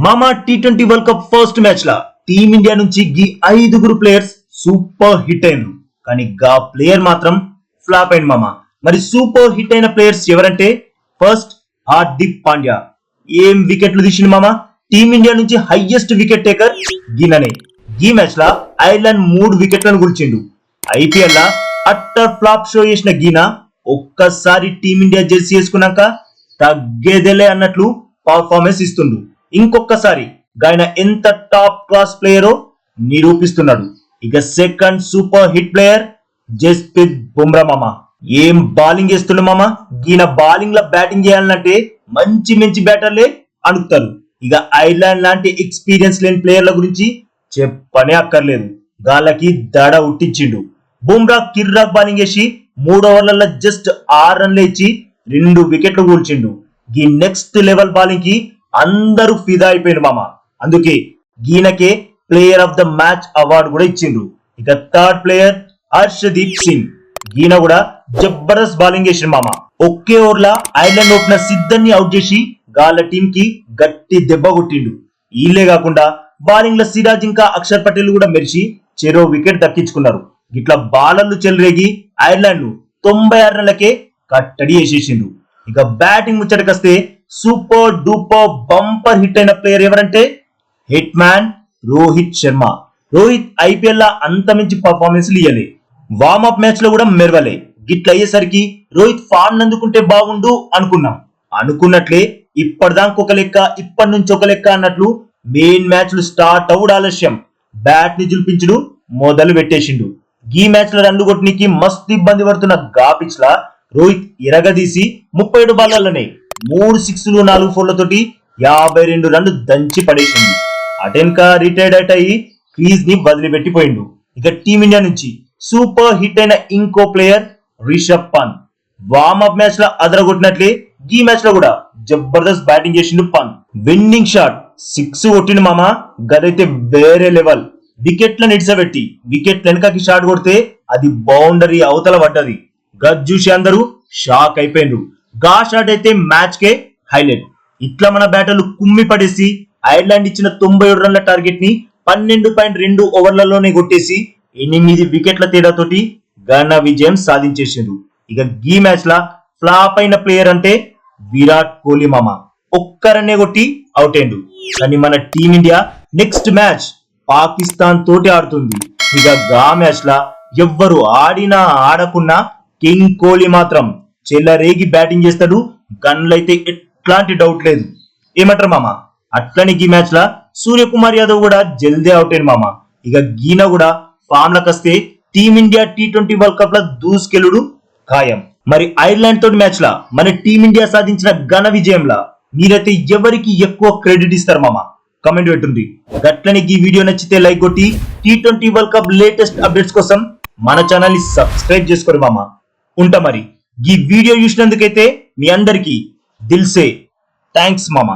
మామా టీ20 world cup first match లా టీమిండియా నుంచి గీ 5 ప్లేయర్స్ సూపర్ హిట్ అయినరు. కానీ గా ప్లేయర్ మాత్రం ఫ్లాప్ అయింది మామా. మరి సూపర్ హిట్ అయిన ప్లేయర్స్ ఎవరంటే ఫస్ట్ హార్దిక్ పాండ్యా. ఏం వికెట్లు తీసిండు మామా. టీమిండియా నుంచి హైయెస్ట్ వికెట్ టేకర్ గీననే. ఈ మ్యాచ్ లా ఐర్లాండ్ 3 వికెట్లను కూల్చిండు. ఐపీఎల్ లా అట్టర్ ఫ్లాప్ షో చేసిన గీనా ఒక్కసారి టీమిండియా జెర్సీ వేసుకున్నాక తగ్గేదేలే అన్నట్లు పర్ఫార్మెన్స్ ఇస్తుండు. ఇంకొకసారి గాయన ఎంత టాప్ క్లాస్ ప్లేయరో నిరూపిస్తున్నాడు. ఇక second super hit player Jasprit Bumrah మామ. ఏం బౌలింగ్ చేస్తుండు మామ. గీన బౌలింగ్ లో బ్యాటింగ్ చేయాలంటే మంచి మంచి బ్యాటర్లే అడుగుతారు. ఇక ఐర్లాండ్ లాంటి ఎక్స్పీరియన్స్ లేని ప్లేయర్ల గురించి చెప్పనే అక్కర్లేదు. గాళ్ళకి దడ ఉట్టించిండు. బుమ్రా కిర్రాక్ బౌలింగ్ చేసి 3 ఓవర్లలో జస్ట్ 6 రన్లు ఇచ్చి 2 వికెట్లు కూల్చిండు. ఈ నెక్స్ట్ లెవెల్ బౌలింగ్ కి అందరూ ఫిదా అయిపోయారు మామ. అందుకే గీనకే player of the match award కూడా ఇచ్చిండ్రు. ఇక థర్డ్ ప్లేయర్ హర్షదీప్ సింగ్. గీన కూడా జబర్దస్త్ బౌలింగ్ చేసిన మామ. ఒకే ఓవర్ లా ఐర్లాండ్ ఓపెనర్ సిద్ధన్ని అవుట్ చేసి గాళ్ళ టీం కి గట్టి దెబ్బ కొట్టిండు. వీళ్ళే కాకుండా బౌలింగ్ లో సిరాజ్ ఇంకా అక్షర్ పటేల్ కూడా మెరిచి చెరో వికెట్ దక్కించుకున్నారు. ఇట్లా బాలర్లు చెలరేగి ఐర్లాండ్ 96 రన్లకే కట్టడి వేసేసిండ్రు. ఇక బ్యాటింగ్ ముచ్చటకొస్తే సూపర్ డూపర్ బంపర్ హిట్ అయిన ప్లేయర్ ఎవరంటే hit man Rohit Sharma. Rohit IPL లా అంత మించి పర్ఫార్మెన్స్ ఇయ్యలే. వార్మప్ మ్యాచ్ లో కూడా మెరవలే. గిట్ల అయ్యేసరికి రోహిత్ ఫామ్ అందుకుంటే బాగుండు అనుకున్నాం. అనుకున్నట్లే ఇప్పటిదాకా ఒక లెక్క, ఇప్పటి నుంచి ఒక లెక్క అన్నట్లు మెయిన్ మ్యాచ్లు స్టార్ట్ అవుడు ఆలస్యం. బ్యాట్ ని జుల్పించుడు మొదలు పెట్టేసిండు. ఈ మ్యాచ్ లో రన్ను కొట్టనికి మస్తు ఇబ్బంది పడుతున్న గా పిచ్ లా రోహిత్ ఇరగదీసి 37 బాల్లోనే 3 సిక్స్లు 4 ఫోర్లతోటి 52 రన్లు దంచి పడేసింది. అటెన్కా రిటైర్డ్ అయ్యి క్రీజ్ ని వదిలిపెట్టిపోయిండు. ఇక టీమిండియా నుంచి సూపర్ హిట్ అయిన ఇంకో player Rishabh Pant. Warmup match లో అదరగొట్టినట్లే ఈ మ్యాచ్ లో కూడా జబర్దస్త్ బ్యాటింగ్ చేసిండు పంత్. విన్నింగ్ షాట్ 6 కొట్టిండు మామ. గదైతే వేరే లెవెల్. వికెట్లను నిడిసబెట్టి వికెట్ వెనకకి షాట్ కొడితే అది బౌండరీ అవతల పడ్డది. గజ్ చూసి అందరూ షాక్ అయిపోయిండ్రు. గా షాట్ అయితే మ్యాచ్ కే హైలైట్. ఇట్లా మన బ్యాటర్లు కుమ్మి పడేసి ఐర్లాండ్ ఇచ్చిన 97 రన్ల టార్గెట్ ని 12.2 ఓవర్లలోనే కొట్టేసి 8 వికెట్ల తేడాతోటి ఘన విజయం సాధించేసిండ్రు. ఇక ఈ మ్యాచ్ లా ఫ్లాప్ అయిన ప్లేయర్ అంటే విరాట్ కోహ్లీ మామ. ఒక్క రన్నే కొట్టి అవుట్ అయిండు. కానీ మన టీమిండియా నెక్స్ట్ మ్యాచ్ పాకిస్తాన్ తోటి ఆడుతుంది. ఇక గా మ్యాచ్ లా ఎవ్వరు ఆడినా ఆడకున్నా కింగ్ కోహ్లీ మాత్రం చెల్లరేగి బ్యాటింగ్ చేస్తాడు. గన్లైతే ఎట్లాంటి డౌట్ లేదు. ఏమంటారు మామ. అట్లని ఈ మ్యాచ్ లా సూర్యకుమార్ యాదవ్ కూడా జల్దీ అవుట్ అయింది మామ. ఇక గీన కూడా ఫామ్ లకు వస్తే టీమిండియా టీ20 వరల్డ్ కప్ లా దూసుకెళ్ళుడు ఖాయం. మరి ఐర్లాండ్ తోటి మ్యాచ్ లా మన టీమిండియా సాధించిన ఘన విజయంలా మీరైతే ఎవరికి ఎక్కువ క్రెడిట్ ఇస్తారు మామ? కమెంట్ పెట్టుంది. గట్లని ఈ వీడియో నచ్చితే లైక్ కొట్టి T20 world cup latest updates కోసం మన ఛానల్ ని సబ్స్క్రైబ్ చేసుకోండి మామ. ఉంటా మరి. ఈ వీడియో చూసినందుకైతే మీ అందరికి దిల్సే థ్యాంక్స్ మామ.